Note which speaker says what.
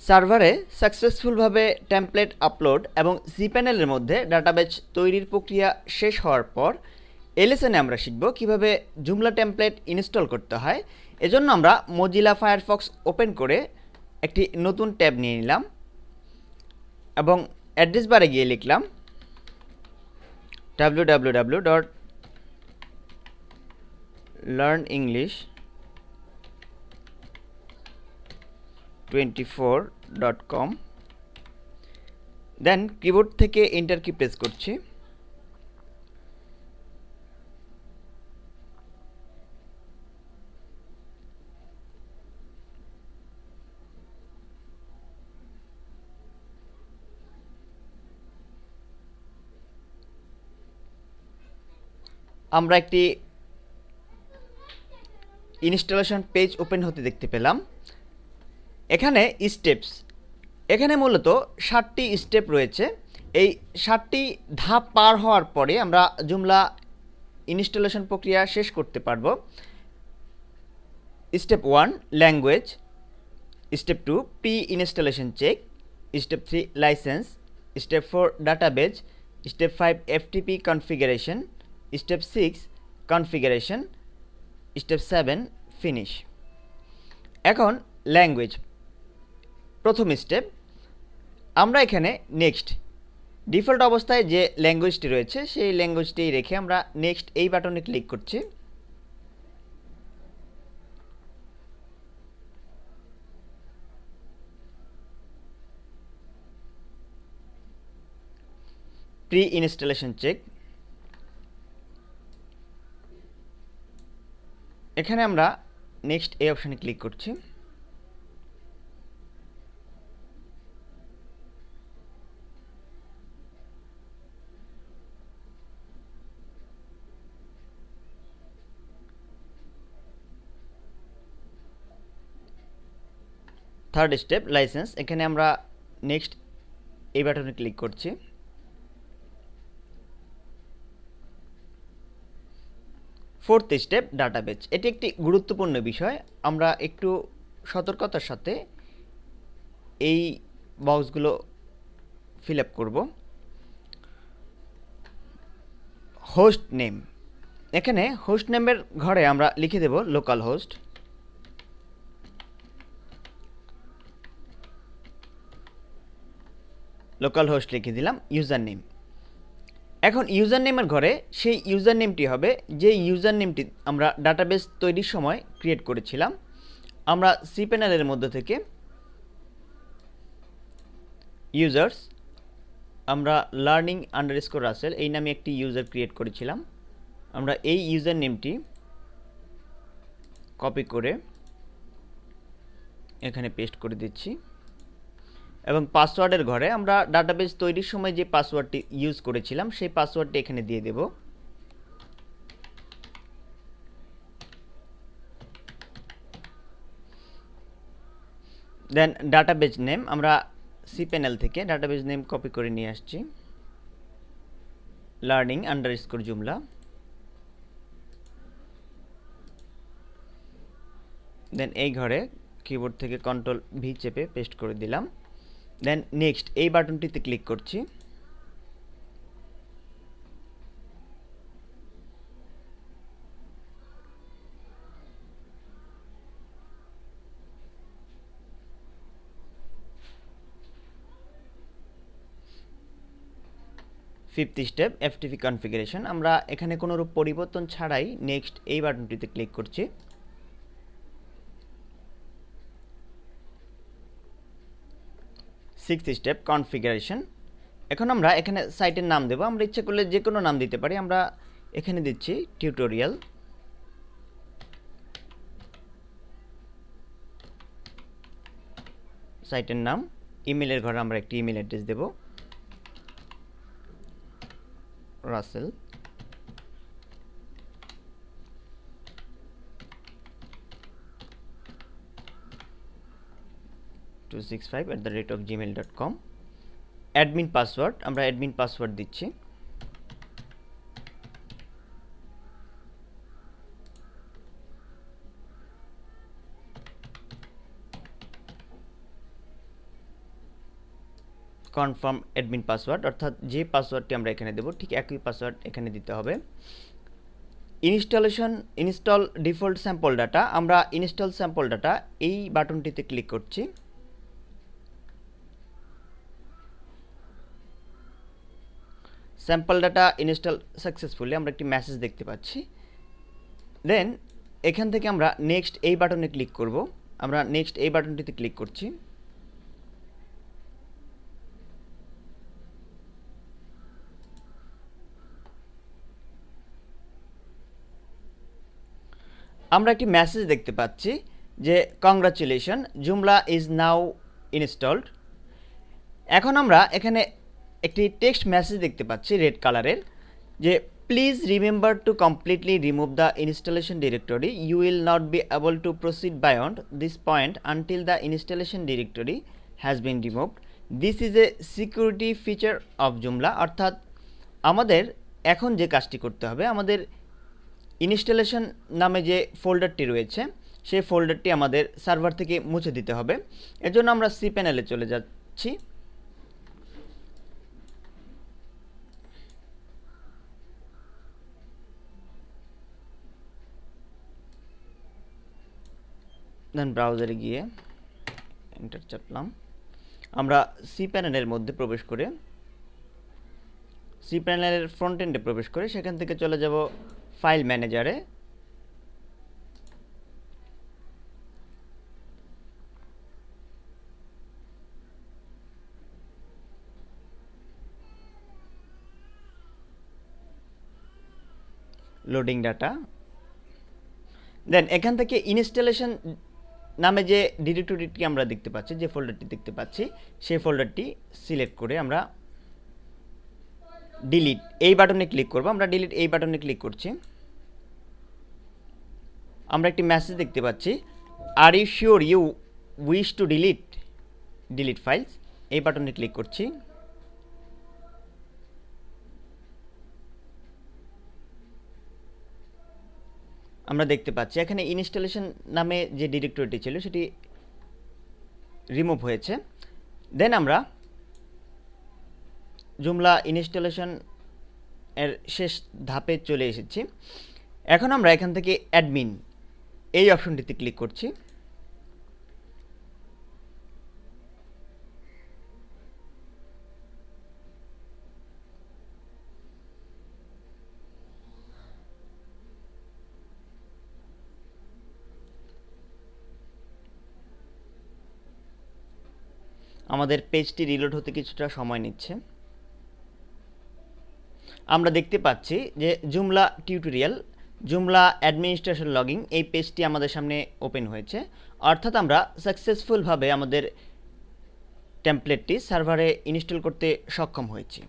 Speaker 1: সার্ভারে সাকসেসফুলভাবে template upload এবং cPanel-এর মধ্যে ডাটাবেজ তৈরির প্রক্রিয়া শেষ হওয়ার পর এই লেসনে আমরা শিখব কিভাবে জুমলা টেমপ্লেট ইনস্টল করতে হয়। এজন্য আমরা মজিলা ফায়ারফক্স ওপেন করে একটি নতুন ট্যাব নিয়ে নিলাম এবং অ্যাড্রেস বারে গিয়ে লিখলাম www.learnenglish24.com। দেন কিবোর্ড থেকে এন্টার কি প্রেস করছি। আমরা একটি ইনস্টলেশন পেজ ওপেন হতে দেখতে পেলাম। এখানে এখানে মূলত 7টি স্টেপ রয়েছে। এই 7টি ধাপ পার হওয়ার পরে আমরা জুমলা ইনস্টলেশন প্রক্রিয়া শেষ করতে পারবো। Step 1 language, step 2 pre installation check, step 3 licence, step 4 database, step 5 FTP configuration, step 6 configuration, step 7 finish. এখন ল্যাঙ্গুয়েজ প্রথম স্টেপ, আমরা এখানে নেক্সট ডিফল্ট অবস্থায় যে ল্যাঙ্গুয়েজটি রয়েছে সেই ল্যাঙ্গুয়েজটি রেখে আমরা নেক্সট এই বাটনে ক্লিক করছি। প্রি ইনস্টলেশন চেক, এখানে আমরা নেক্সট এই অপশানে ক্লিক করছি। থার্ড স্টেপ লাইসেন্স, এখানে আমরা নেক্সট এই বাটনে ক্লিক করছি। ফোর্থ স্টেপ ডাটাবেজ, এটি একটি গুরুত্বপূর্ণ বিষয়, আমরা একটু সতর্কতার সাথে এই বক্সগুলো ফিল আপ করব। হোস্ট নেম, এখানে হোস্ট নেমের ঘরে আমরা লিখে দেব লোকাল হোস্ট। লোকাল হোস্ট লিখে দিলাম। ইউজার নেম, এখন ইউজার নেমের ঘরে সেই ইউজার নেমটি হবে যে ইউজার নেমটি আমরা ডাটাবেস তৈরির সময় ক্রিয়েট করেছিলাম। আমরা cPanel-এর মধ্যে থেকে ইউজার্স, আমরা লার্নিং_রাসেল এই নামে একটি ইউজার ক্রিয়েট করেছিলাম। আমরা এই ইউজার নেমটি কপি করে এখানে পেস্ট করে দিচ্ছি এবং পাসওয়ার্ডের ঘরে আমরা ডাটাবেস তৈরির সময় যে পাসওয়ার্ডটি ইউজ করেছিলাম সেই পাসওয়ার্ডটি এখানে দিয়ে দেব। দেন ডাটাবেজ নেম, আমরা cPanel থেকে ডাটাবেজ নেম কপি করে নিয়ে আসছি, learning_jumla। দেন এই ঘরে কিবোর্ড থেকে Ctrl+V চেপে পেস্ট করে দিলাম। দেন নেক্সট এই বাটনটিতে ক্লিক করছি। ফিফথ স্টেপ এফটিপি কনফিগারেশন, আমরা এখানে কোনো রূপ পরিবর্তন ছাড়াই নেক্সট এই বাটনটিতে ক্লিক করছি। সিক্সথ স্টেপ কনফিগারেশন, এখন আমরা এখানে সাইটের নাম দেব, আমরা ইচ্ছা করলে যে কোনো নাম দিতে পারি, আমরা এখানে দিচ্ছি টিউটোরিয়াল। সাইটের নাম, ইমেলের ঘরে আমরা একটি ইমেল অ্যাড্রেস দেব, রাসেল 265@gmail.com। অ্যাডমিন পাসওয়ার্ড, আমরা অ্যাডমিন পাসওয়ার্ড দিচ্ছি। কনফার্ম অ্যাডমিন পাসওয়ার্ড, অর্থাৎ যে পাসওয়ার্ডটি আমরা এখানে দেব ঠিক একই পাসওয়ার্ড এখানে দিতে হবে। ইনস্টল ডিফল্ট স্যাম্পল ডাটা, আমরা ইনস্টল স্যাম্পল ডাটা এই বাটনটিতে ক্লিক করছি। স্যাম্পল ডাটা ইনস্টল সাকসেসফুলি, আমরা একটি মেসেজ দেখতে পাচ্ছি। দেন এখান থেকে আমরা নেক্সট এই বাটনে ক্লিক করব। আমরা নেক্সট এই বাটনটিতে ক্লিক করছি। আমরা একটি মেসেজ দেখতে পাচ্ছি যে congratulation, Joomla is now installed. এখন আমরা এখানে একটি টেক্সট মেসেজ দেখতে পাচ্ছি রেড কালারের, যে please remember to completely remove the installation directory, you will not be able to proceed beyond this point until the installation directory has been removed, this is a security feature of Joomla. অর্থাৎ আমাদের এখন যে কাজটি করতে হবে, আমাদের installation নামে যে ফোল্ডারটি রয়েছে সেই ফোল্ডারটি আমাদের সার্ভার থেকে মুছে দিতে হবে। এর জন্য আমরা সি প্যানেলে চলে যাচ্ছি। দেন ব্রাউজারে গিয়ে এন্টার চাপলাম। আমরা সি প্যানেলের মধ্যে প্রবেশ করে সি প্যানেলের ফ্রন্ট এন্ডে প্রবেশ করে সেখান থেকে চলে যাব ফাইল ম্যানেজারে। Loading data. দেন এখান থেকে ইনস্টলেশন নামে যে ডিরেক্টরিটি আমরা দেখতে পাচ্ছি, যে ফোল্ডারটি দেখতে পাচ্ছি, সেই ফোল্ডারটি সিলেক্ট করে আমরা ডিলিট এই বাটনে ক্লিক করব। আমরা ডিলিট এই বাটনে ক্লিক করছি। আমরা একটি মেসেজ দেখতে পাচ্ছি, are you sure you wish to delete files, এই বাটনে ক্লিক করছি। আমরা দেখতে পাচ্ছি এখানে ইনস্টলেশন নামে যে ডিরেক্টরিটি ছিল সেটি রিমুভ হয়েছে। দেন আমরা জুমলা ইনস্টলেশন এর শেষ ধাপে চলে এসেছি। এখন আমরা এখান থেকে অ্যাডমিন এই অপশনটিতে ক্লিক করছি। আমাদের পেজটি রিলোড হতে কিছুটা সময় নিচ্ছে। আমরা দেখতে পাচ্ছি যে জুমলা টিউটোরিয়াল, জুমলা অ্যাডমিনিস্ট্রেশন লগইন এই পেজটি আমাদের সামনে ওপেন হয়েছে। অর্থাৎ আমরা সাকসেসফুলভাবে আমাদের টেমপ্লেটটি সার্ভারে ইনস্টল করতে সক্ষম হয়েছি।